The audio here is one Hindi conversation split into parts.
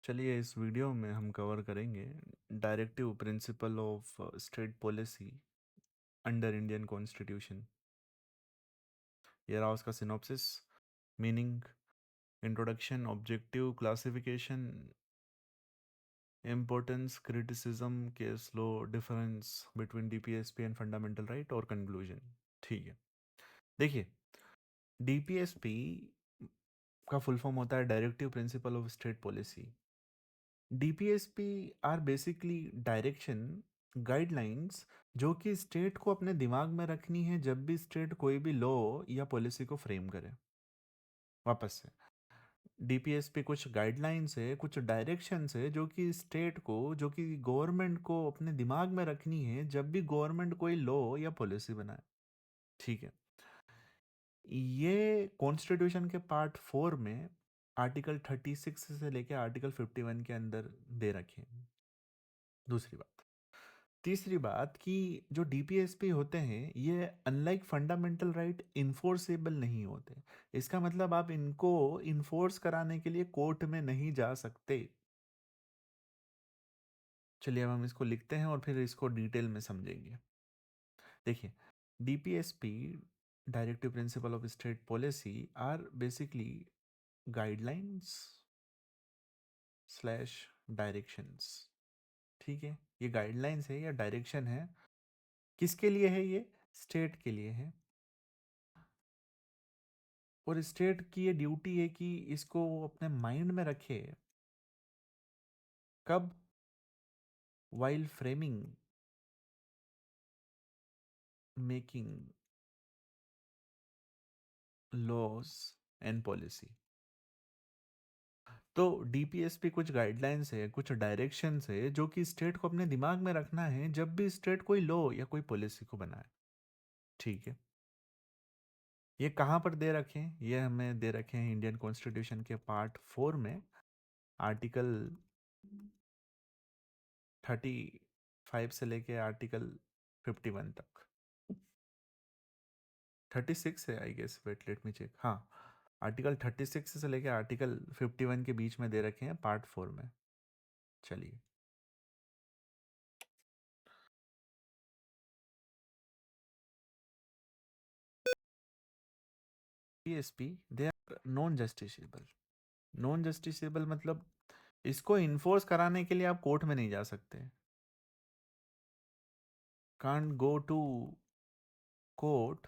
चलिए इस वीडियो में हम कवर करेंगे directive principle of state policy under Indian constitution. ये रहा उसका synopsis, meaning, introduction, objective, classification, importance, criticism, case law, difference between DPSP and fundamental right और कंक्लूजन। ठीक है, देखिए डीपीएसपी का फुल फॉर्म होता है directive principle of state policy. DPSP are basically direction, guidelines जो कि स्टेट को अपने दिमाग में रखनी है जब भी स्टेट कोई भी लॉ या पॉलिसी को फ्रेम करे। वापस से, डीपीएसपी कुछ गाइडलाइंस है, कुछ डायरेक्शंस है जो कि स्टेट को, जो कि गवर्नमेंट को अपने दिमाग में रखनी है जब भी गवर्नमेंट कोई लॉ या पॉलिसी बनाए। ठीक है, ये कॉन्स्टिट्यूशन के पार्ट 4 में आर्टिकल 36 से लेकर आर्टिकल 51 के अंदर दे रखे हैं। दूसरी बात, तीसरी बात कि जो डीपीएसपी होते हैं ये अनलाइक फंडामेंटल राइट इन्फोर्सेबल नहीं होते। इसका मतलब आप इनको इन्फोर्स कराने के लिए कोर्ट में नहीं जा सकते। चलिए अब हम इसको लिखते हैं और फिर इसको डिटेल में समझेंगे। देखिए, DPSP directive principle of state policy are basically guidelines slash directions. ठीक है, ये गाइडलाइंस है या डायरेक्शन है, किसके लिए है? ये स्टेट के लिए है। और स्टेट की ये ड्यूटी है कि इसको वो अपने माइंड में रखे। कब? While framing, making laws and policy. तो डीपीएसपी कुछ गाइडलाइंस है, कुछ डायरेक्शंस है जो कि स्टेट को अपने दिमाग में रखना है जब भी स्टेट कोई लॉ या कोई पॉलिसी को बनाए। ठीक है, ये कहाँ पर दे रखे हैं? ये हमें दे रखे हैं इंडियन कॉन्स्टिट्यूशन के पार्ट 4 में आर्टिकल 35 से लेके आर्टिकल 51 तक। 36 है I guess, wait let me check. हाँ, आर्टिकल 36 से लेके आर्टिकल 51 के बीच में दे रखे हैं पार्ट 4 में। चलिए, PSP they are non justiciable. Non justiciable मतलब इसको इन्फोर्स कराने के लिए आप कोर्ट में नहीं जा सकते। Can't go to court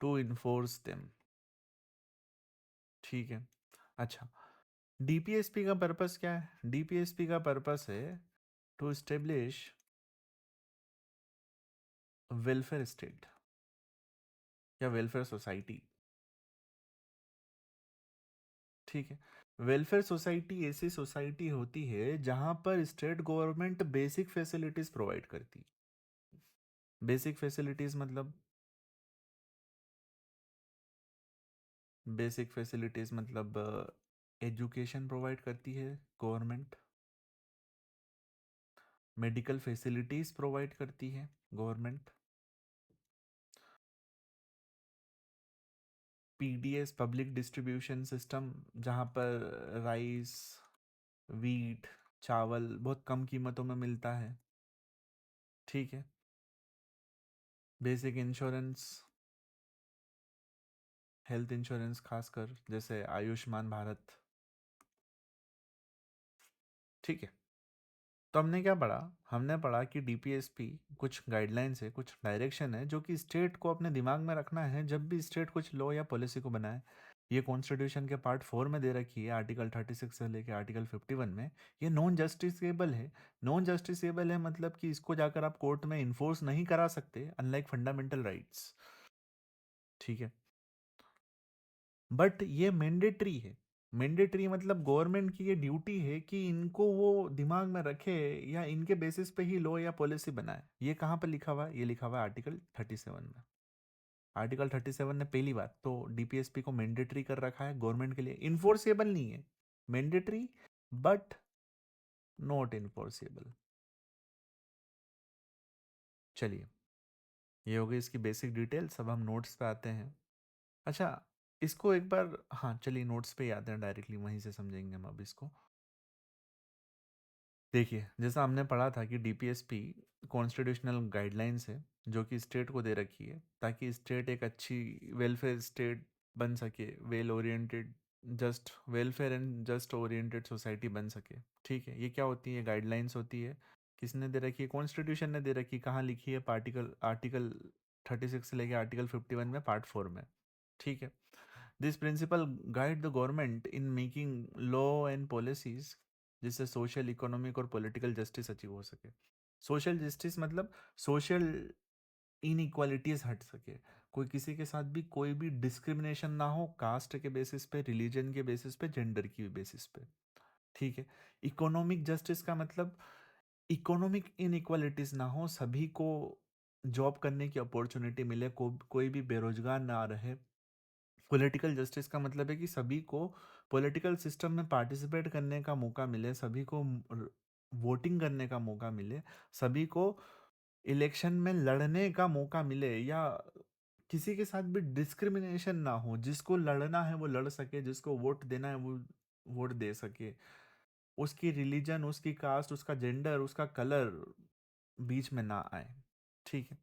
to enforce them. ठीक है, अच्छा, डीपीएसपी का पर्पस क्या है? डीपीएसपी का पर्पस है टू एस्टेब्लिश वेलफेयर स्टेट या वेलफेयर सोसाइटी। ठीक है, वेलफेयर सोसाइटी ऐसी सोसाइटी होती है जहां पर state government basic facilities provide करती। बेसिक फैसिलिटीज मतलब, बेसिक फैसिलिटीज मतलब एजुकेशन प्रोवाइड करती है गवर्नमेंट, मेडिकल फैसिलिटीज प्रोवाइड करती है government, PDS public distribution system जहां पर राइस, वीट, चावल बहुत कम कीमतों में मिलता है। ठीक है, बेसिक इंश्योरेंस, हेल्थ इंश्योरेंस खासकर जैसे आयुष्मान भारत। ठीक है, तो हमने क्या पढ़ा? हमने पढ़ा कि डीपीएसपी कुछ गाइडलाइंस है, कुछ डायरेक्शन है जो कि स्टेट को अपने दिमाग में रखना है जब भी स्टेट कुछ लॉ या पॉलिसी को बनाए। ये कॉन्स्टिट्यूशन के पार्ट 4 में दे रखी है, आर्टिकल 36 से लेकर आर्टिकल 51 में। ये नॉन जस्टिसेबल है। नॉन जस्टिसेबल है मतलब कि इसको जाकर आप कोर्ट में इन्फोर्स नहीं करा सकते, अनलाइक फंडामेंटल राइट्स। ठीक है, बट ये मैंडेटरी है। मैंडेटरी मतलब गवर्नमेंट की ये ड्यूटी है कि इनको वो दिमाग में रखे या इनके बेसिस पे ही लॉ या पॉलिसी बनाए। ये कहाँ पर लिखा हुआ है? ये लिखा हुआ है आर्टिकल 37 में। आर्टिकल 37 ने पहली बात तो डीपीएसपी को मैंडेटरी कर रखा है गवर्नमेंट के लिए, इन्फोर्सेबल नहीं है। Mandatory but not enforceable. चलिए, ये हो गई इसकी बेसिक डिटेल्स। अब हम नोट्स पे आते हैं। अच्छा, इसको एक बार, हाँ चलिए नोट्स पे ही आते हैं, डायरेक्टली वहीं से समझेंगे हम अब इसको। देखिए, जैसा हमने पढ़ा था कि डीपीएसपी कॉन्स्टिट्यूशनल गाइडलाइंस है जो कि स्टेट को दे रखी है ताकि स्टेट एक अच्छी वेलफेयर स्टेट बन सके, well oriented, just welfare and just oriented society बन सके। ठीक है, ये क्या होती है? गाइडलाइंस होती है। किसने दे रखी है? कॉन्स्टिट्यूशन ने दे रखी है। कहाँ लिखी है? पार्टिकल आर्टिकल 36 से लेके आर्टिकल 51 में पार्ट 4 में। ठीक है, this principal guide the government in making law and policies जिससे सोशल, इकोनॉमिक और पॉलिटिकल जस्टिस अचीव हो सके। सोशल जस्टिस मतलब सोशल इनइक्वालिटीज हट सके, कोई किसी के साथ भी कोई भी डिस्क्रिमिनेशन ना हो, कास्ट के बेसिस पे, रिलीजन के बेसिस पे, जेंडर की बेसिस पे। ठीक है। इकोनॉमिक जस्टिस का मतलब इकोनॉमिक इनइक्वालिटीज ना हो, सभी को जॉब करने की अपॉर्चुनिटी मिले, कोई भी बेरोजगार ना रहे। पॉलिटिकल जस्टिस का मतलब है कि सभी को पॉलिटिकल सिस्टम में पार्टिसिपेट करने का मौका मिले, सभी को वोटिंग करने का मौका मिले, सभी को इलेक्शन में लड़ने का मौका मिले, या किसी के साथ भी डिस्क्रिमिनेशन ना हो, जिसको लड़ना है वो लड़ सके, जिसको वोट देना है वो वोट दे सके। उसकी रिलीजन, उसकी कास्ट, उसका जेंडर, उसका कलर बीच में ना आए। ठीक है।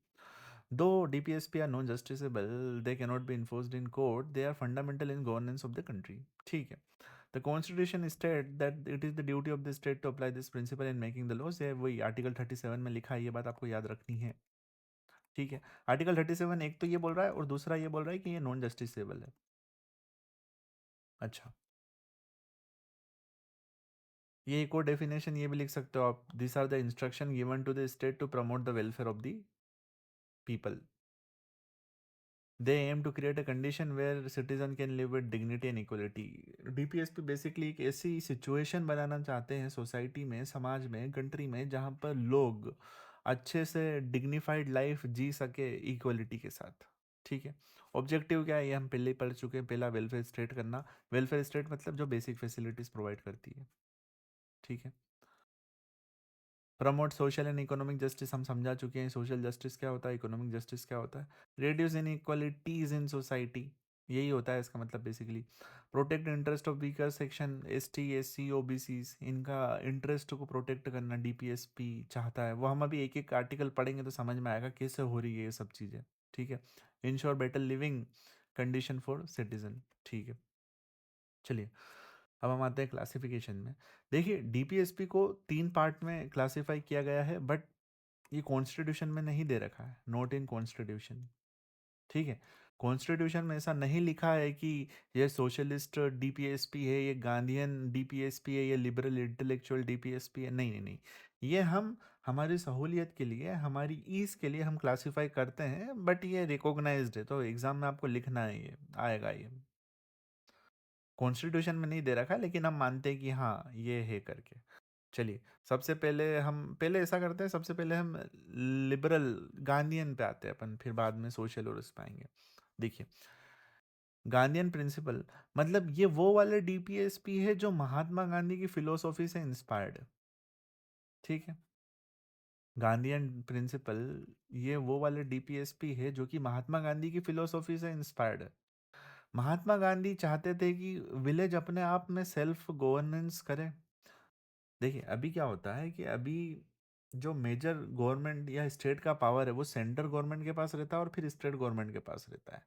दो DPSP are non justiciable, they cannot be enforced in court, they are fundamental in governance of the country. ठीक है। The constitution state that it is the duty of the state to apply this principle in making the laws. ये वही आर्टिकल 37 में लिखा है, ये बात आपको याद रखनी है। ठीक है। आर्टिकल 37 एक तो ये बोल रहा है और दूसरा ये बोल रहा है कि ये नॉन जस्टिसेबल है। अच्छा, ये एक और डेफिनेशन ये भी लिख सकते हो आप, this are the instruction given to the state to promote the welfare of the people. They aim to create a condition where citizen can live with dignity and equality. DPSP basically एक ऐसी सिचुएशन बनाना चाहते हैं सोसाइटी में, समाज में, कंट्री में, जहाँ पर लोग अच्छे से डिग्निफाइड लाइफ जी सके इक्वलिटी के साथ। ठीक है। ऑब्जेक्टिव क्या है? ये हम पहले ही पढ़ चुके हैं। पहला, वेलफेयर स्टेट करना। वेलफेयर स्टेट मतलब जो बेसिक फैसिलिटीज प्रोवाइड करती है। ठीक है। Promote social and economic justice हम समझा चुके हैं। सोशल जस्टिस क्या होता है, इकोनॉमिक जस्टिस क्या होता है? Reduce in equalities in society, यही होता है इसका मतलब basically. Protect interest of weaker section, ST SC OBC, इनका इंटरेस्ट को प्रोटेक्ट करना डीपीएसपी चाहता है। वो हम अभी एक एक आर्टिकल पढ़ेंगे तो समझ में आएगा कैसे हो रही है ये सब चीज़ें। ठीक है। Ensure better living condition for citizen. ठीक है। चलिए, अब हम आते हैं क्लासिफिकेशन में। देखिए, डीपीएसपी को 3 पार्ट में क्लासिफाई किया गया है, बट ये कॉन्स्टिट्यूशन में नहीं दे रखा है, नोट इन कॉन्स्टिट्यूशन। ठीक है। कॉन्स्टिट्यूशन में ऐसा नहीं लिखा है कि ये सोशलिस्ट डीपीएसपी है, ये गांधीयन डीपीएसपी है, ये लिबरल इंटेलेक्चुअल डीपीएसपी है। नहीं नहीं नहीं, ये हम हमारी सहूलियत के लिए, हमारी ईज के लिए हम क्लासिफाई करते हैं, बट ये रिकॉग्नाइज्ड है, तो एग्जाम में आपको लिखना है, ये आएगा। ये कॉन्स्टिट्यूशन में नहीं दे रखा है, लेकिन हम मानते हैं कि हाँ ये है करके। चलिए, सबसे पहले हम पहले ऐसा करते हैं, सबसे पहले हम लिबरल गांधीयन पे आते हैं अपन, फिर बाद में सोशल और उस पे आएंगे। देखिए, गांधीयन प्रिंसिपल मतलब ये वो वाले डीपीएसपी है जो महात्मा गांधी की फिलोसॉफी से इंस्पायर्ड है। ठीक है। गांधीयन प्रिंसिपल ये वो वाले डीपीएसपी है जो कि महात्मा गांधी की फिलोसॉफी से इंस्पायर्ड है। महात्मा गांधी चाहते थे कि विलेज अपने आप में सेल्फ गवर्नेंस करे। देखिए, अभी क्या होता है कि अभी जो मेजर गवर्नमेंट या स्टेट का पावर है वो सेंट्रल गवर्नमेंट के पास रहता है और फिर स्टेट गवर्नमेंट के पास रहता है।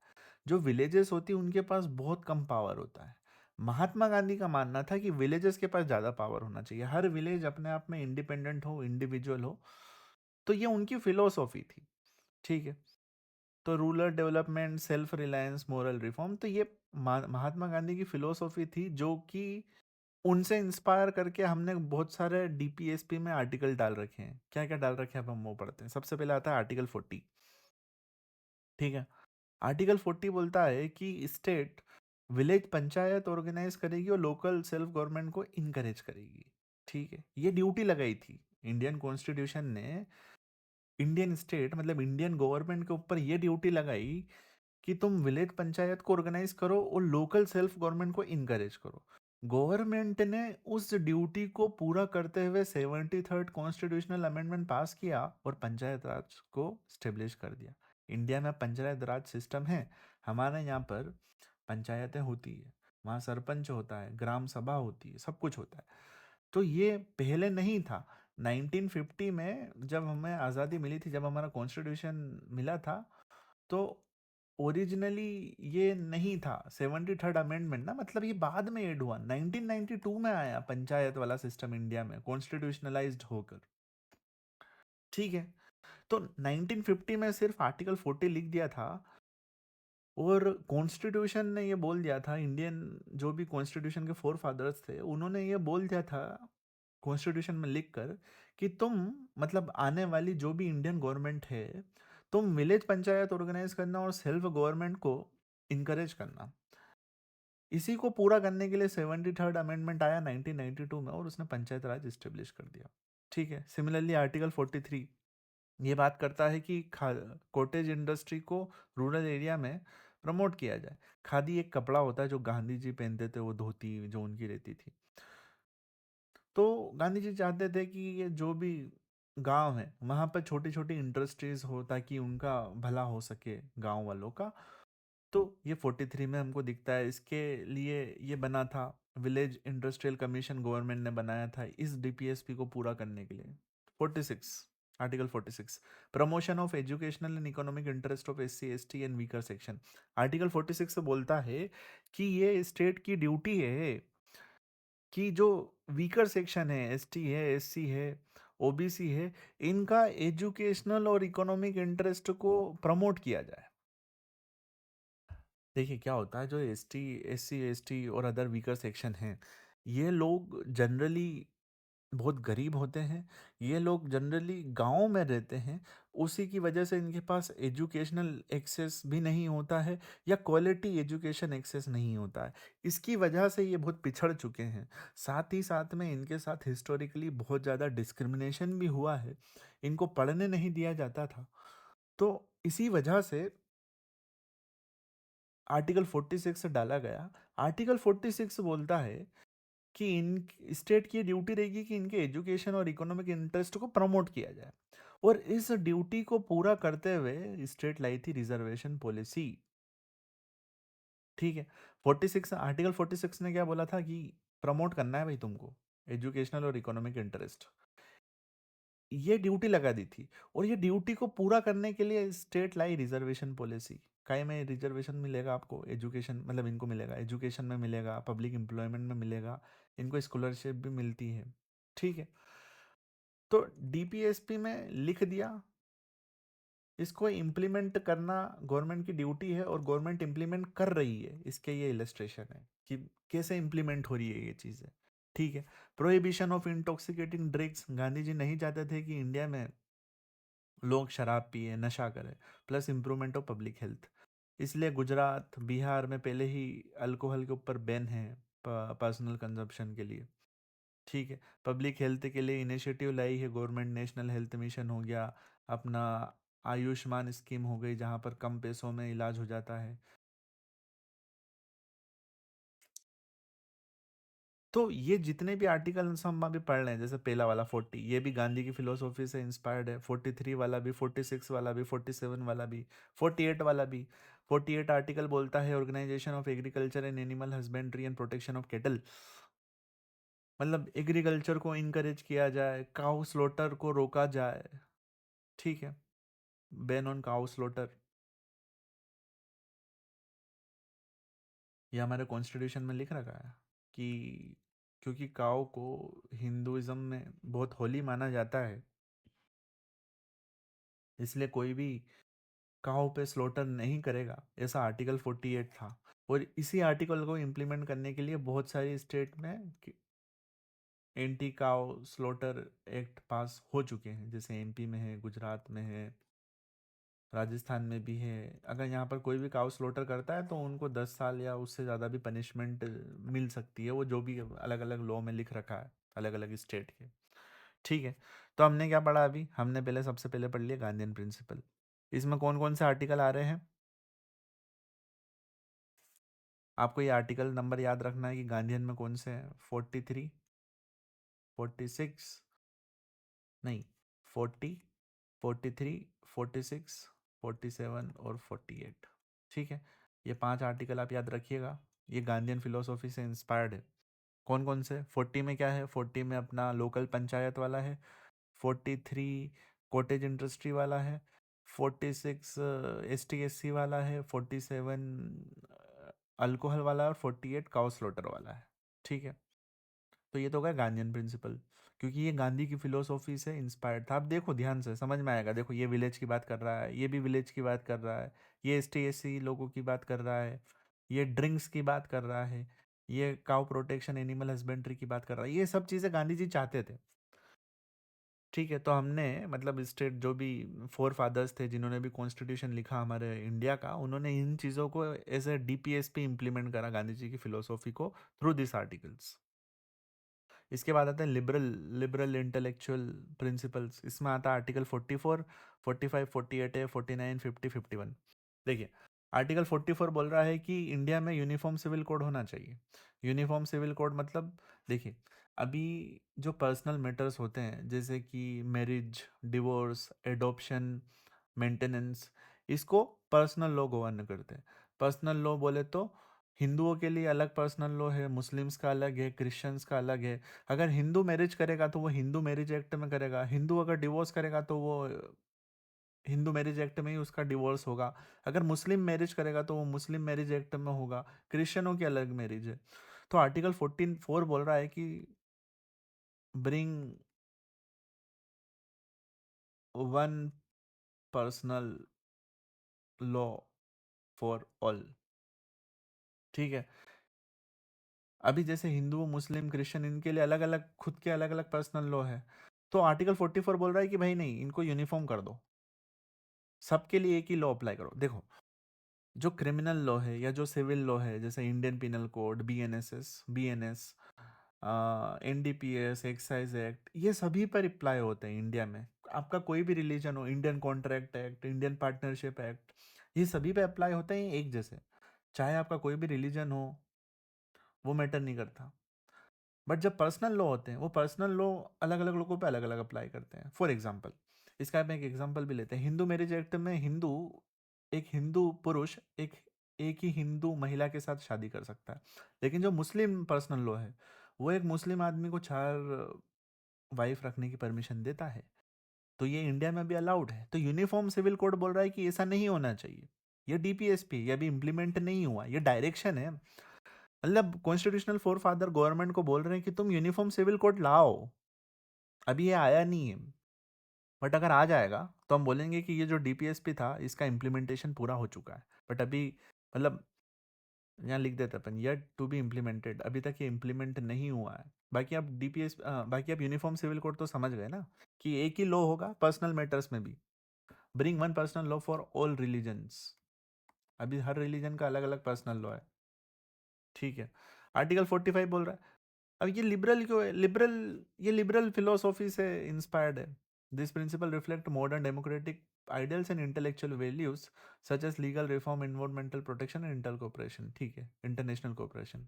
जो विलेजेस होती है उनके पास बहुत कम पावर होता है। महात्मा गांधी का मानना था कि विलेजेस के पास ज़्यादा पावर होना चाहिए, हर विलेज अपने आप में इंडिपेंडेंट हो, इंडिविजुअल हो। तो ये उनकी फिलोसॉफी थी। ठीक है। तो rural development, self reliance, moral reform, तो ये महात्मा गांधी की फिलोसॉफी थी, जो कि उनसे इंस्पायर करके हमने बहुत सारे डीपीएसपी में आर्टिकल डाल रखे हैं। क्या क्या डाल रखे हैं, अब हम वो पढ़ते हैं। सबसे पहले आता है आर्टिकल 40। ठीक है। आर्टिकल 40 बोलता है कि स्टेट विलेज पंचायत ऑर्गेनाइज करेगी और लोकल सेल्फ गवर्नमेंट को इनकरेज करेगी। ठीक है। ये ड्यूटी लगाई थी इंडियन कॉन्स्टिट्यूशन ने, इंडियन स्टेट मतलब इंडियन गवर्नमेंट के ऊपर ये ड्यूटी लगाई कि तुम विलेज पंचायत को ऑर्गेनाइज करो और लोकल सेल्फ गवर्नमेंट को इनकरेज करो। गवर्नमेंट ने उस ड्यूटी को पूरा करते हुए 73rd कॉन्स्टिट्यूशनल अमेंडमेंट पास किया और पंचायत राज को स्टेब्लिश कर दिया। इंडिया में पंचायत राज सिस्टम है। हमारे यहाँ पर पंचायतें होती है, वहाँ सरपंच होता है, ग्राम सभा होती है, सब कुछ होता है। तो ये पहले नहीं था। 1950 में जब हमें आज़ादी मिली थी, जब हमारा कॉन्स्टिट्यूशन मिला था, तो ओरिजिनली ये नहीं था। 73rd अमेंडमेंट ना, मतलब ये बाद में ऐड हुआ, 1992 में आया पंचायत वाला सिस्टम इंडिया में कॉन्स्टिट्यूशनलाइज्ड होकर। ठीक है, तो 1950 में सिर्फ आर्टिकल 40 लिख दिया था, और कॉन्स्टिट्यूशन ने ये बोल दिया था, इंडियन जो भी कॉन्स्टिट्यूशन के फोर फादर्स थे उन्होंने ये बोल दिया था कॉन्स्टिट्यूशन में लिखकर कि तुम, मतलब आने वाली जो भी इंडियन गवर्नमेंट है, तुम विलेज पंचायत ऑर्गेनाइज करना और सेल्फ गवर्नमेंट को इनकरेज करना। इसी को पूरा करने के लिए 73rd अमेंडमेंट आया 1992 में, और उसने पंचायत राज इस्टेब्लिश कर दिया। ठीक है, सिमिलरली आर्टिकल 43 ये बात करता है कि कॉटेज इंडस्ट्री को रूरल एरिया में प्रमोट किया जाए। खादी एक कपड़ा होता है जो गांधी जी पहनते थे, वो धोती जो उनकी रहती थी। तो गांधी जी चाहते थे कि ये जो भी गांव है वहाँ पर छोटी छोटी इंडस्ट्रीज हो, ताकि उनका भला हो सके गांव वालों का। तो ये 43 में हमको दिखता है। इसके लिए ये बना था, विलेज इंडस्ट्रियल कमीशन गवर्नमेंट ने बनाया था इस डीपीएसपी को पूरा करने के लिए। 46, article 46, promotion of educational and economic interest of S C S T and weaker section. Article 46 से बोलता है कि ये स्टेट की ड्यूटी है कि जो वीकर सेक्शन है, एसटी है, एससी है, ओबीसी है, इनका एजुकेशनल और इकोनॉमिक इंटरेस्ट को प्रमोट किया जाए। देखिए क्या होता है, जो एसटी, एससी, एसटी और अदर वीकर सेक्शन हैं, ये लोग जनरली बहुत गरीब होते हैं। ये लोग जनरली गांव में रहते हैं। उसी की वजह से इनके पास एजुकेशनल एक्सेस भी नहीं होता है, या क्वालिटी एजुकेशन एक्सेस नहीं होता है। इसकी वजह से ये बहुत पिछड़ चुके हैं। साथ ही साथ में इनके साथ हिस्टोरिकली बहुत ज़्यादा डिस्क्रिमिनेशन भी हुआ है। इनको पढ़ने नहीं दिया जाता था। तो इसी वजह से आर्टिकल 46 डाला गया। आर्टिकल 46 बोलता है कि इन स्टेट की ड्यूटी रहेगी कि इनके एजुकेशन और इकोनॉमिक इंटरेस्ट को प्रमोट किया जाए, और इस ड्यूटी को पूरा करते हुए स्टेट लाई थी रिजर्वेशन पॉलिसी। ठीक है, 46, आर्टिकल 46 ने क्या बोला था कि प्रमोट करना है भाई तुमको एजुकेशनल और इकोनॉमिक इंटरेस्ट, ये ड्यूटी लगा दी थी। और ये ड्यूटी को पूरा करने के लिए स्टेट लाई रिजर्वेशन पॉलिसी। काय में रिजर्वेशन मिलेगा आपको, एजुकेशन मतलब इनको मिलेगा, एजुकेशन में मिलेगा, पब्लिक एम्प्लॉयमेंट में मिलेगा, इनको स्कॉलरशिप भी मिलती है। ठीक है, तो डीपीएसपी में लिख दिया। इसको इम्प्लीमेंट करना गवर्नमेंट की ड्यूटी है, और गवर्नमेंट इम्प्लीमेंट कर रही है। इसके ये इलस्ट्रेशन है कि कैसे इम्प्लीमेंट हो रही है ये चीज़ें। ठीक है, prohibition of intoxicating drinks. Gandhi ji नहीं चाहते थे कि इंडिया में लोग शराब पिए, नशा करें, plus improvement of public health. इसलिए गुजरात, बिहार में पहले ही अल्कोहल के ऊपर बैन है पर्सनल कंजप्शन के लिए। ठीक है, पब्लिक हेल्थ के लिए इनिशिएटिव लाई है गवर्नमेंट, नेशनल हेल्थ मिशन हो गया, अपना आयुष्मान स्कीम हो गई जहाँ पर कम पैसों में इलाज हो जाता है। तो ये जितने भी आर्टिकल्स हम अभी पढ़ रहे हैं, जैसे पहला वाला 40, ये भी गांधी की फिलोसॉफी से इंस्पायर्ड है। 43 वाला भी, 46 वाला भी, 47 वाला भी, 48 वाला भी। 48 आर्टिकल बोलता है organisation of agriculture and animal husbandry and protection of cattle, मतलब एग्रीकल्चर को इनकरेज किया जाए, काउ स्लॉटर को रोका जाए। ठीक है, बैन ऑन काउ स्लॉटर, ये हमारे कॉन्स्टिट्यूशन में लिख रखा है कि क्योंकि काऊ को हिंदुइज्म में बहुत होली माना जाता है, इसलिए कोई भी काऊ पे स्लॉटर नहीं करेगा, ऐसा आर्टिकल 48 था। और इसी आर्टिकल को इम्प्लीमेंट करने के लिए बहुत सारी स्टेट में एंटी काऊ स्लॉटर एक्ट पास हो चुके हैं, जैसे एमपी में है, गुजरात में है, राजस्थान में भी है। अगर यहाँ पर कोई भी काउ स्लॉटर करता है तो उनको 10 साल या उससे ज़्यादा भी पनिशमेंट मिल सकती है, वो जो भी अलग अलग लॉ में लिख रखा है अलग अलग स्टेट के। ठीक है, तो हमने क्या पढ़ा अभी, हमने पहले सबसे पहले पढ़ लिया गांधीयन प्रिंसिपल। इसमें कौन कौन से आर्टिकल आ रहे हैं, आपको ये आर्टिकल नंबर याद रखना है कि गांधीयन में कौन से हैं। 43, 46, नहीं, 40, 43, 46, 47 और 48। ठीक है, ये 5 आर्टिकल आप याद रखिएगा। ये गांधीयन फिलोसॉफी से इंस्पायर्ड है, कौन कौन से? 40 में क्या है? 40 में अपना लोकल पंचायत वाला है, 43 कॉटेज इंडस्ट्री वाला है, 46 ST SC वाला है, 47 अल्कोहल वाला है, और 48 काउ स्लॉटर वाला है। ठीक है, तो ये तो हो गया गांधीयन प्रिंसिपल, क्योंकि ये गांधी की फिलोसॉफी से इंस्पायर्ड था। आप देखो ध्यान से, समझ में आएगा। देखो, ये विलेज की बात कर रहा है, ये भी विलेज की बात कर रहा है, ये ST SC लोगों की बात कर रहा है, ये ड्रिंक्स की बात कर रहा है, ये काउ प्रोटेक्शन, एनिमल हस्बेंड्री की बात कर रहा है। ये सब चीज़ें गांधी जी चाहते थे। ठीक है, तो हमने मतलब स्टेट जो भी फोर फादर्स थे जिन्होंने भी कॉन्स्टिट्यूशन लिखा हमारे इंडिया का, उन्होंने इन चीज़ों को एज ए DPSP इम्प्लीमेंट करा, गांधी जी की फिलोसॉफी को, थ्रू दिस आर्टिकल्स। इसके बाद आता है लिबरल लिबरल इंटेलेक्चुअल प्रिंसिपल्स। इसमें आता है आर्टिकल 44, 45, 48 है, 49, 50, 51। देखिए, आर्टिकल 44 बोल रहा है कि इंडिया में यूनिफॉर्म सिविल कोड होना चाहिए। यूनिफॉर्म सिविल कोड मतलब, देखिए, अभी जो पर्सनल मैटर्स होते हैं जैसे कि मैरिज, डिवोर्स, एडॉप्शन, मेंटेनेंस, इसको पर्सनल लॉ गवर्न करते हैं। पर्सनल लॉ बोले तो हिंदुओं के लिए अलग पर्सनल लॉ है, मुस्लिम्स का अलग है, क्रिश्चियंस का अलग है। अगर हिंदू मैरिज करेगा तो वो हिंदू मैरिज एक्ट में करेगा, हिंदू अगर डिवोर्स करेगा तो वो हिंदू मैरिज एक्ट में ही उसका डिवोर्स होगा। अगर मुस्लिम मैरिज करेगा तो वो मुस्लिम मैरिज एक्ट में होगा। क्रिश्चियनों की अलग मैरिज है। तो आर्टिकल 14(4) बोल रहा है कि bring one personal law for all. ठीक है, अभी जैसे हिंदू, मुस्लिम, क्रिश्चियन, इनके लिए अलग अलग खुद के अलग अलग पर्सनल लॉ है। तो आर्टिकल 44 बोल रहा है कि भाई नहीं, इनको यूनिफॉर्म कर दो, सबके लिए एक ही लॉ अप्लाई करो। देखो, जो क्रिमिनल लॉ है या जो सिविल लॉ है, जैसे Indian penal code, BNS, NDPS, excise act, ये सभी पर अप्लाई होते हैं इंडिया में। आपका कोई भी रिलीजन हो, Indian contract act, Indian partnership act, ये सभी पे अप्लाई होते हैं एक जैसे। चाहे आपका कोई भी रिलीजन हो, वो मैटर नहीं करता। बट जब पर्सनल लॉ होते हैं, वो पर्सनल लॉ अलग अलग लोगों पे अलग अलग अप्लाई करते हैं। फॉर एग्जाम्पल, इसका आप एक एग्जाम्पल भी लेते हैं। हिंदू मैरिज एक्ट में एक हिंदू पुरुष एक ही हिंदू महिला के साथ शादी कर सकता है। लेकिन जो मुस्लिम पर्सनल लॉ है, वो एक मुस्लिम आदमी को 4 वाइफ रखने की परमिशन देता है। तो ये इंडिया में भी अलाउड है। तो यूनिफॉर्म सिविल कोड बोल रहा है कि ऐसा नहीं होना चाहिए। ये DPSP, ये अभी इम्प्लीमेंट नहीं हुआ, ये डायरेक्शन है। मतलब कॉन्स्टिट्यूशनल फोर फादर गवर्नमेंट को बोल रहे हैं कि तुम यूनिफॉर्म सिविल कोड लाओ। अभी ये आया नहीं है, बट अगर आ जाएगा तो हम बोलेंगे कि ये जो DPSP था, इसका इम्प्लीमेंटेशन पूरा हो चुका है। बट अभी मतलब यहाँ लिख देते अपन, येट टू बी इम्प्लीमेंटेड, अभी तक ये इम्प्लीमेंट नहीं हुआ है। बाकी आप यूनिफॉर्म सिविल कोड तो समझ गए ना, कि एक ही लॉ होगा पर्सनल मैटर्स में भी। Bring one personal law for all religions. अभी हर रिलीजन का अलग अलग पर्सनल लॉ है। ठीक है, आर्टिकल 45 बोल रहा है, अब ये लिबरल क्यों है? ये लिबरल फिलोसॉफी से इंस्पायर्ड है। This principle reflect modern democratic ideals and intellectual values such as legal reform, environmental protection and inter cooperation. ठीक है, इंटरनेशनल कोऑपरेशन।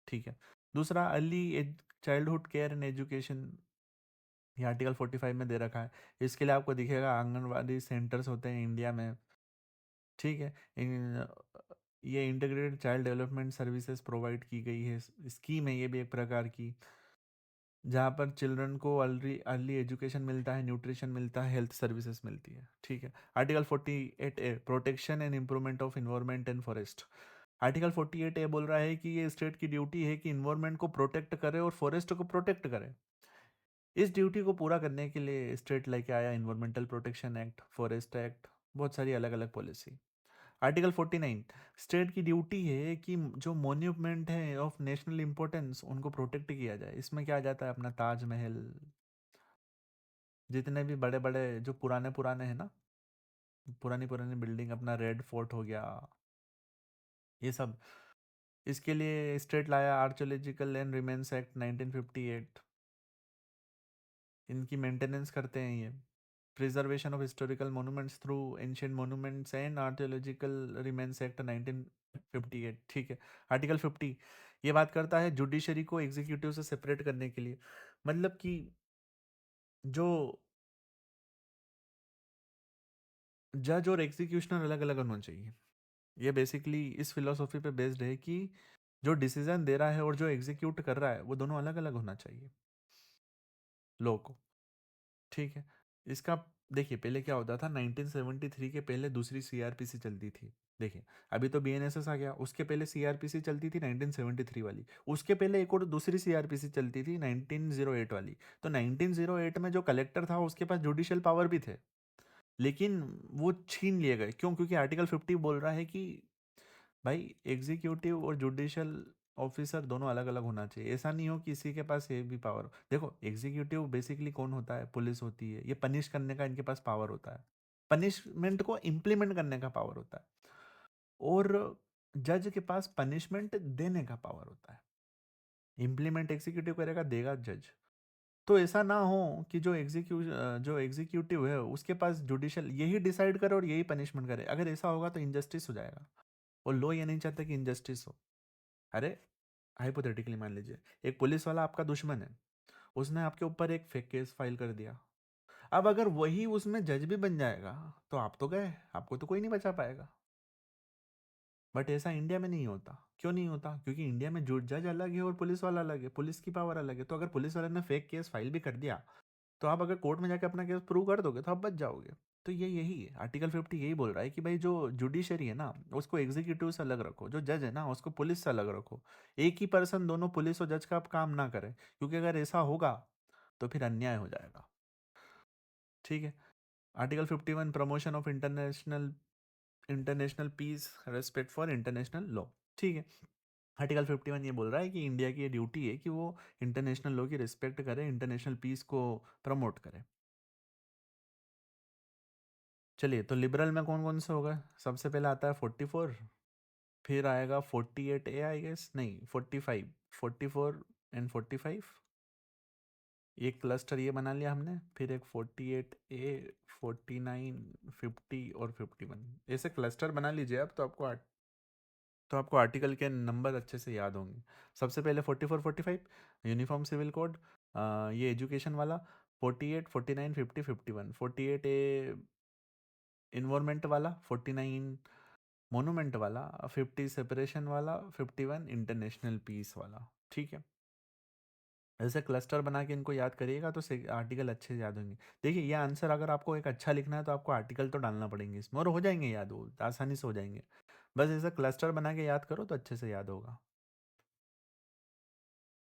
ठीक है, दूसरा early childhood care and education, ये आर्टिकल 45 में दे रखा है। इसके लिए आपको दिखेगा आंगनवाड़ी सेंटर्स होते हैं इंडिया में। ठीक है, ये integrated child development services provide की गई है, स्कीम है ये भी एक प्रकार की, जहाँ पर चिल्ड्रन को अर्ली अर्ली एजुकेशन मिलता है, न्यूट्रिशन मिलता है, हेल्थ सर्विसेज मिलती है। ठीक है, article 48A protection and improvement of environment and forest. Article 48A बोल रहा है कि ये स्टेट की ड्यूटी है कि इन्वायरमेंट को प्रोटेक्ट करे और फॉरेस्ट को प्रोटेक्ट करे। इस ड्यूटी को पूरा करने के लिए स्टेट लेके आया environmental protection act, forest act, बहुत सारी अलग अलग पॉलिसी। आर्टिकल 49, स्टेट की ड्यूटी है कि जो मोन्यूमेंट है ऑफ नेशनल इंपॉर्टेंस, उनको प्रोटेक्ट किया जाए। इसमें क्या आ जाता है? अपना ताजमहल, जितने भी बड़े बड़े जो पुराने पुराने हैं ना, पुरानी पुरानी बिल्डिंग, अपना रेड फोर्ट हो गया, ये सब। इसके लिए स्टेट लाया आर्कियोलॉजिकल एंड रिमेन्स एक्ट 1958। इनकी मेंटेनेंस करते हैं ये। Preservation of historical monuments through ancient monuments and archaeological remains act 1958। ठीक है, आर्टिकल 50 ये बात करता है जुडिशरी को एग्जीक्यूटिव से सेपरेट करने के लिए। मतलब कि जो जज और एग्जीक्यूशनर अलग अलग होना चाहिए। ये बेसिकली इस फिलोसॉफी पे बेस्ड है कि जो डिसीजन दे रहा है और जो एग्जीक्यूट कर रहा है वो दोनों अलग अलग होना चाहिए लॉ को। ठीक है। इसका देखिए पहले क्या होता था, 1973 के पहले दूसरी सीआरपीसी चलती थी। देखिए अभी तो बीएनएसएस आ गया, उसके पहले सीआरपीसी चलती थी 1973 वाली, उसके पहले एक और दूसरी सीआरपीसी चलती थी 1908 वाली। तो 1908 में जो कलेक्टर था उसके पास जुडिशियल पावर भी थे, लेकिन वो छीन लिए गए। क्यों? क्योंकि आर्टिकल 50 बोल रहा है कि भाई एग्जीक्यूटिव और जुडिशियल ऑफिसर दोनों अलग अलग होना चाहिए। ऐसा नहीं हो कि किसी के पास ये भी पावर हो। देखो एग्जीक्यूटिव बेसिकली कौन होता है? पुलिस होती है। ये पनिश करने का इनके पास पावर होता है, पनिशमेंट को इम्प्लीमेंट करने का पावर होता है। और जज के पास पनिशमेंट देने का पावर होता है। इम्प्लीमेंट एग्जीक्यूटिव करेगा, देगा जज। तो ऐसा ना हो कि जो एग्जीक्यूटिव है उसके पास जुडिशियल यही डिसाइड करे और यही पनिशमेंट करे। अगर ऐसा होगा तो इनजस्टिस हो जाएगा, और लो ये नहीं चाहते कि इनजस्टिस हो। अरे हाइपोथेटिकली मान लीजिए एक पुलिस वाला आपका दुश्मन है, उसने आपके ऊपर एक फेक केस फाइल कर दिया। अब अगर वही उसमें जज भी बन जाएगा तो आप तो गए, आपको तो कोई नहीं बचा पाएगा। बट ऐसा इंडिया में नहीं होता। क्यों नहीं होता? क्योंकि इंडिया में जो जज अलग है और पुलिस वाला अलग है, पुलिस की पावर अलग है। तो अगर पुलिस वाले ने फेक केस फाइल भी कर दिया तो आप अगर कोर्ट में जाके अपना केस प्रूव कर दोगे तो आप बच जाओगे। तो ये यही है, आर्टिकल 50 यही बोल रहा है कि भाई जो जुडिशरी है ना उसको एग्जीक्यूटिव से अलग रखो, जो जज है ना उसको पुलिस से अलग रखो। एक ही पर्सन दोनों पुलिस और जज का आप काम ना करे, क्योंकि अगर ऐसा होगा तो फिर अन्याय हो जाएगा। ठीक है। Article 51 promotion of international international peace, respect for international law. ठीक है। आर्टिकल 51 ये बोल रहा है कि इंडिया की ये ड्यूटी है कि वो इंटरनेशनल लॉ की रिस्पेक्ट करे, इंटरनेशनल पीस को प्रमोट करे। चलिए तो लिबरल में कौन कौन से होगा? सबसे पहले आता है 44, फिर आएगा 48A आई गेस, नहीं 45, 44 एंड 45। एक क्लस्टर ये बना लिया हमने। फिर एक 48A, 49, 50 और 51, ऐसे क्लस्टर बना लीजिए आप, तो आपको आर्टिकल के नंबर अच्छे से याद होंगे। सबसे पहले 44, 45 यूनिफॉर्म सिविल कोड, ये एजुकेशन वाला। 48, 49, 50, 51। 48A इन्वायरमेंट वाला, 49 मोनूमेंट वाला, 50 सेपरेशन वाला, 51 इंटरनेशनल पीस वाला। ठीक है। ऐसे क्लस्टर बना के इनको याद करिएगा तो आर्टिकल अच्छे से याद होंगे। देखिए ये आंसर अगर आपको एक अच्छा लिखना है तो आपको आर्टिकल तो डालना पड़ेंगे इसमें, और हो जाएंगे याद, वो आसानी से हो जाएंगे। बस ऐसा क्लस्टर बना के याद करो तो अच्छे से याद होगा।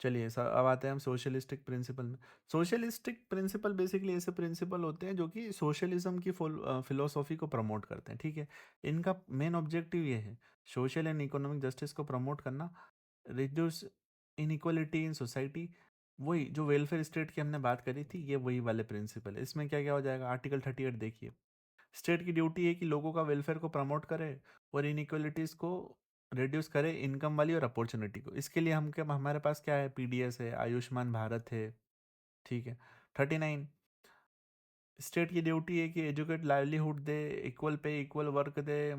चलिए सर अब आते हैं हम सोशलिस्टिक प्रिंसिपल में। सोशलिस्टिक प्रिंसिपल बेसिकली ऐसे प्रिंसिपल होते हैं जो कि सोशलिज्म की फिलोसॉफी को प्रमोट करते हैं। ठीक है। इनका मेन ऑब्जेक्टिव ये है, सोशल एंड इकोनॉमिक जस्टिस को प्रमोट करना, रिड्यूस इनइक्वालिटी इन सोसाइटी। वही जो वेलफेयर स्टेट की हमने बात करी थी, ये वही वाले प्रिंसिपल है। इसमें क्या क्या हो जाएगा? आर्टिकल 38 देखिए, स्टेट की ड्यूटी है कि लोगों का वेलफेयर को प्रमोट करे और इनइक्वालिटीज़ को रिड्यूस करे, इनकम वाली और अपॉर्चुनिटी को। इसके लिए हम क्या, हमारे पास क्या है? पीडीएस है, आयुष्मान भारत है। ठीक है। 39, स्टेट की ड्यूटी है कि एजुकेट लाइवलीहुड दे, इक्वल पे इक्वल वर्क दे,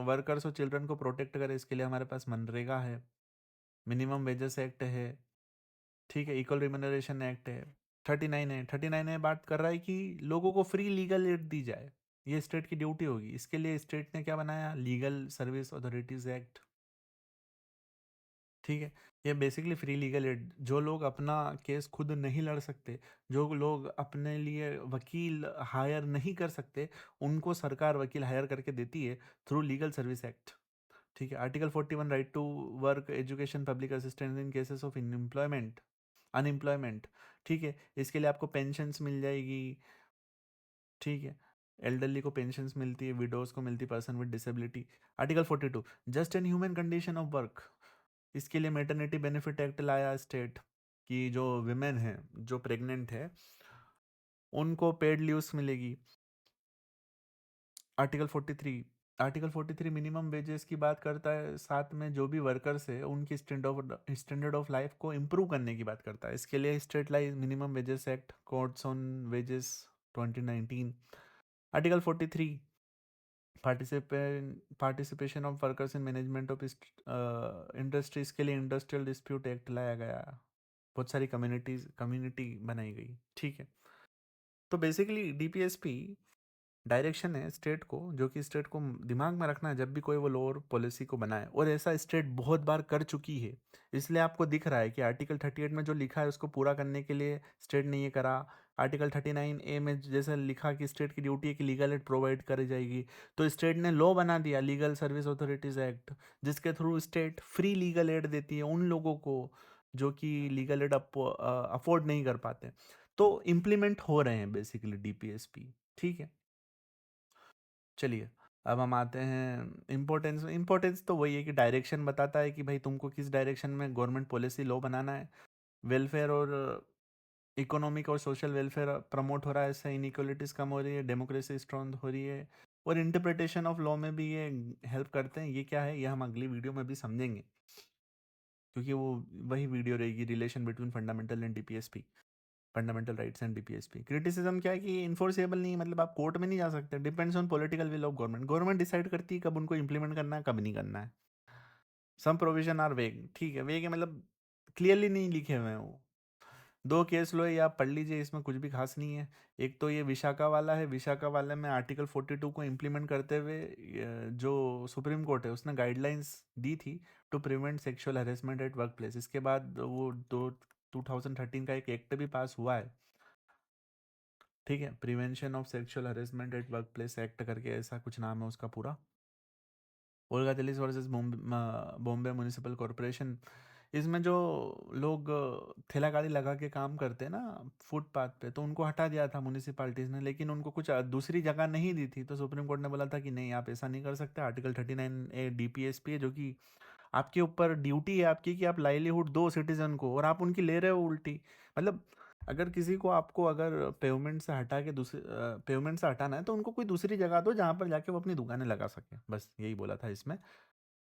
वर्कर्स और चिल्ड्रन को प्रोटेक्ट करे। इसके लिए हमारे पास मनरेगा है, मिनिमम वेजेस एक्ट है। ठीक है। इक्वल रिम्यूनरेशन एक्ट है। 39 है, 39 है बात कर रहा है कि लोगों को फ्री लीगल एड दी जाए, ये स्टेट की ड्यूटी होगी। इसके लिए स्टेट ने क्या बनाया? Legal service authorities act. ठीक है। ये बेसिकली फ्री लीगल एड, जो लोग अपना केस खुद नहीं लड़ सकते, जो लोग अपने लिए वकील हायर नहीं कर सकते, उनको सरकार वकील हायर करके देती है थ्रू लीगल सर्विस एक्ट। ठीक है। Article 41 right to work, education, public assistance in cases of unemployment, unemployment. ठीक है। इसके लिए आपको पेंशन्स मिल जाएगी। ठीक है। एल्डरली को पेंशन्स मिलती है, विडोज को मिलती, person with disability. Article 42 just and human condition of work. इसके लिए मेटर्निटी बेनिफिट एक्ट लाया स्टेट, कि जो विमेन है, जो प्रेग्नेंट है, उनको पेड लीव्स मिलेगी। आर्टिकल 43, आर्टिकल 43 मिनिमम वेजेस की बात करता है, साथ में जो भी वर्कर्स है उनकी स्टैंडर्ड ऑफ लाइफ को इम्प्रूव करने की बात करता है। इसके लिए state lies minimum wages act, codes on wages 2019। Article 43 participation of workers in management of industries, के लिए इंडस्ट्रियल डिस्प्यूट एक्ट लाया गया। बहुत सारी कम्युनिटी बनाई गई। ठीक है। तो बेसिकली डीपीएसपी डायरेक्शन है स्टेट को, जो कि स्टेट को दिमाग में रखना है जब भी कोई वो लॉ और पॉलिसी को बनाए, और ऐसा स्टेट बहुत बार कर चुकी है। इसलिए आपको दिख रहा है कि आर्टिकल 38 में जो लिखा है उसको पूरा करने के लिए स्टेट ने ये करा। आर्टिकल 39A में जैसे लिखा कि स्टेट की ड्यूटी है कि लीगल एड प्रोवाइड करी जाएगी, तो स्टेट ने लॉ बना दिया लीगल सर्विस अथॉरिटीज एक्ट, जिसके through state free legal add देती है उन लोगों को जो कि लीगल एड अफोर्ड नहीं कर पाते। तो इम्प्लीमेंट हो रहे हैं बेसिकली डीपीएसपी। ठीक है, चलिए अब हम आते हैं इम्पोर्टेंस। इम्पोर्टेंस तो वही है कि डायरेक्शन बताता है कि भाई तुमको किस डायरेक्शन में गवर्नमेंट पॉलिसी लॉ बनाना है। वेलफेयर और इकोनॉमिक और सोशल वेलफेयर प्रमोट हो रहा है, इससे इनइक्वलिटीज कम हो रही है, डेमोक्रेसी स्ट्रॉन्ग हो रही है, और इंटरप्रिटेशन ऑफ लॉ में भी ये हेल्प करते हैं। ये क्या है ये हम अगली वीडियो में भी समझेंगे, क्योंकि वो वही वीडियो रहेगी relation between fundamental and DPSP, fundamental rights and DPSP. Criticism क्या है कि इन्फोर्सेबल नहीं है, मतलब आप कोर्ट में नहीं जा सकते, depends on political will of government. Government decide करती है कब उनको इंप्लीमेंट करना है कब नहीं करना है। सम प्रोविजन आर वेग, ठीक है, वेग है मतलब क्लियरली नहीं लिखे हुए हैं वो। दो केस लो ये आप पढ़ लीजिए, इसमें कुछ भी खास नहीं है। एक तो ये विशाखा वाला है, विशाखा वाले में आर्टिकल 42 को इम्प्लीमेंट करते हुए जो सुप्रीम कोर्ट है उसने गाइडलाइंस दी थी to prevent sexual harassment at work place. इसके बाद वो 2013 का एक एक्ट भी पास हुआ है, ठीक है, prevention of sexual harassment at work place act करके ऐसा कुछ नाम है उसका पूरा। Olga Tellis versus Bombay municipal corporation, इसमें जो लोग ठेला गाड़ी लगा के काम करते हैं ना फुटपाथ पे, तो उनको हटा दिया था म्यूनिसिपालिटीज़ ने, लेकिन उनको कुछ दूसरी जगह नहीं दी थी, तो सुप्रीम कोर्ट ने बोला था कि नहीं आप ऐसा नहीं कर सकते। आर्टिकल 39A डीपीएसपी है, जो कि आपके ऊपर ड्यूटी है आपकी कि आप लाइवलीहुड दो सिटीजन को, और आप उनकी ले रहे हो उल्टी। मतलब अगर किसी को आपको अगर पेमेंट से हटा के दूसरे पेमेंट से हटाना है तो उनको कोई दूसरी जगह दो जहाँ पर जाके वो अपनी दुकानें लगा सके, बस यही बोला था इसमें।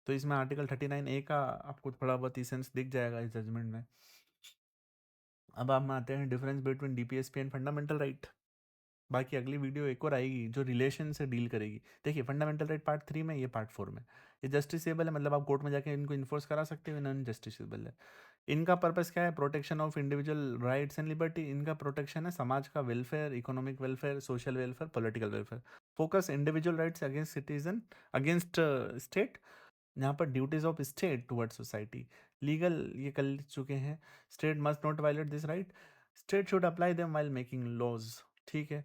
तो इसमें आर्टिकल 39A का आपको थोड़ा बहुत सेंस दिख जाएगा इस जजमेंट में। अब हम आते हैं difference between DPSP and fundamental right. बाकी अगली वीडियो एक और आएगी जो रिलेशन से डील करेगी। देखिए फंडामेंटल राइट पार्ट 3 में, ये पार्ट 4 में। ये जस्टिसेबल है, मतलब आप कोर्ट में जाके इनको इन्फोर्स करा सकते हो, नॉन जस्टिसेबल है। इनका पर्पस क्या है? Protection of individual rights and liberty. इनका प्रोटेक्शन है समाज का welfare, economic welfare, social welfare, political welfare. Focus individual rights against citizen, against state. यहाँ पर duties of state toward society, legal ये कर चुके हैं। State must not violate this right, state should apply them while making laws. ठीक है,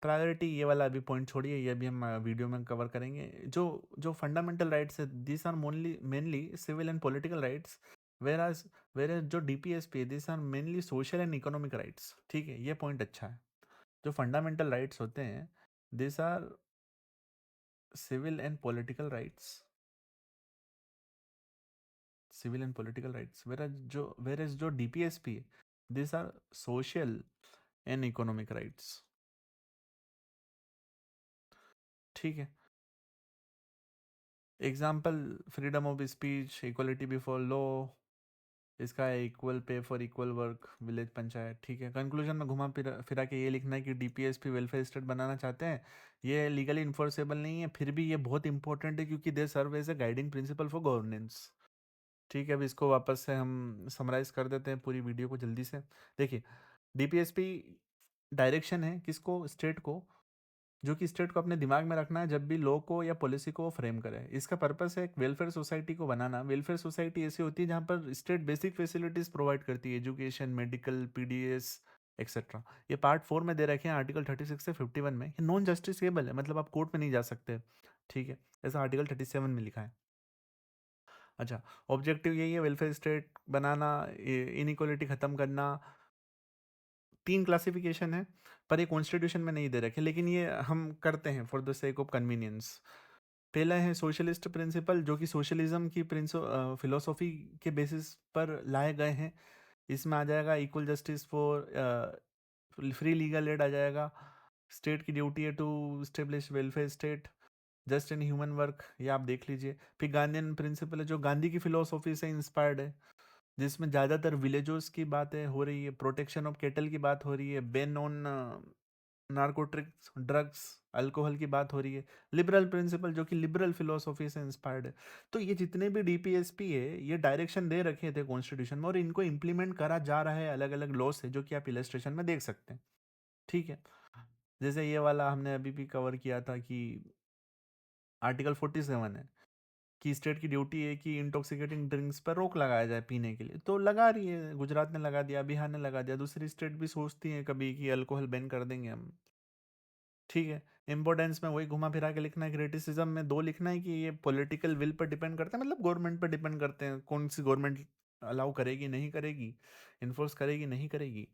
प्रायोरिटी ये वाला अभी पॉइंट छोड़िए, ये भी हम वीडियो में कवर करेंगे। जो जो फंडामेंटल राइट्स है this are mainly mainly civil and political rights, whereas whereas जो डीपीएसपी है this are mainly social and economic rights. ठीक है, ये पॉइंट अच्छा है। जो फंडामेंटल राइट्स होते हैं this are civil and political rights, civil and political rights, whereas जो डीपीएसपी है this are social and economic rights. ठीक है, example freedom of speech, equality before law, इसका है equal pay for equal work, village panchayat. ठीक है, कंक्लूजन में घुमा फिरा फिरा के ये लिखना है कि डीपीएसपी वेलफेयर स्टेट बनाना चाहते हैं। ये लीगली इन्फोर्सेबल नहीं है, फिर भी ये बहुत इंपॉर्टेंट है क्योंकि they serve as a guiding principle for governance. ठीक है, अब इसको वापस से हम समराइज कर देते हैं पूरी वीडियो को जल्दी से। देखिए डीपीएसपी डायरेक्शन है किसको? स्टेट को, जो कि स्टेट को अपने दिमाग में रखना है जब भी लॉ को या पॉलिसी को वो फ्रेम करे। इसका पर्पस है एक वेलफेयर सोसाइटी को बनाना। वेलफेयर सोसाइटी ऐसी होती है जहाँ पर स्टेट बेसिक फैसिलिटीज प्रोवाइड करती है, एजुकेशन, मेडिकल, पीडीएस एक्सेट्रा। ये पार्ट 4 में दे रखे हैं आर्टिकल 36 से 51 में। ये नॉन जस्टिसेबल है, मतलब आप कोर्ट में नहीं जा सकते। ठीक है, ऐसा आर्टिकल 37 में लिखा है। अच्छा, ऑब्जेक्टिव यही है वेलफेयर स्टेट बनाना, इनइक्वालिटी खत्म करना। 3 क्लासिफिकेशन है, पर ये कॉन्स्टिट्यूशन में नहीं दे रखे, लेकिन ये हम करते हैं for the sake of convenience. पहला है सोशलिस्ट प्रिंसिपल, जो कि सोशलिज्म की फिलोसॉफी के बेसिस पर लाए गए हैं। इसमें आ जाएगा equal justice for free legal aid आ जाएगा। स्टेट की ड्यूटी है to establish welfare state, just and human work, ये आप देख लीजिए। फिर गांधीयन प्रिंसिपल है जो गांधी की फिलोसॉफी से इंस्पायर्ड है, जिसमें ज़्यादातर विलेजर्स की बातें हो रही है, प्रोटेक्शन ऑफ केटल की बात हो रही है, ban on narcotics, drugs, alcohol की बात हो रही है। लिबरल प्रिंसिपल जो कि लिबरल फिलोसॉफी से इंस्पायर्ड है। तो ये जितने भी डीपीएसपी है ये डायरेक्शन दे रखे थे कॉन्स्टिट्यूशन में, और इनको इंप्लीमेंट करा जा रहा है अलग अलग लॉ से, जो कि आप इलस्ट्रेशन में देख सकते हैं। ठीक है, जैसे ये वाला हमने अभी भी कवर किया था कि आर्टिकल 47 है कि स्टेट की ड्यूटी है कि इंटॉक्सिकेटिंग ड्रिंक्स पर रोक लगाया जाए पीने के लिए, तो लगा रही है, गुजरात ने लगा दिया, बिहार ने लगा दिया, दूसरी स्टेट भी सोचती हैं कभी कि अल्कोहल बैन कर देंगे हम। ठीक है, इम्पोर्टेंस में वही घुमा फिरा के लिखना है, क्रिटिसिज्म में दो लिखना है कि ये पॉलिटिकल विल पर डिपेंड करते हैं, मतलब गवर्नमेंट पर डिपेंड करते हैं, कौन सी गवर्नमेंट अलाउ करेगी नहीं करेगी, इन्फोर्स करेगी नहीं करेगी।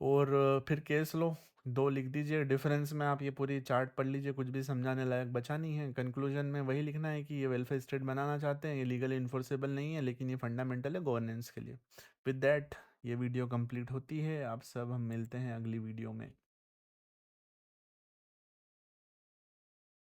और फिर केस लो, दो लिख दीजिए, डिफरेंस में आप ये पूरी चार्ट पढ़ लीजिए, कुछ भी समझाने लायक बचा नहीं है। कंक्लूजन में वही लिखना है कि ये वेलफेयर स्टेट बनाना चाहते हैं, ये लीगली इन्फोर्सेबल नहीं है, लेकिन ये फंडामेंटल है गवर्नेंस के लिए। विद दैट ये वीडियो कंप्लीट होती है। आप सब हम मिलते हैं अगली वीडियो में।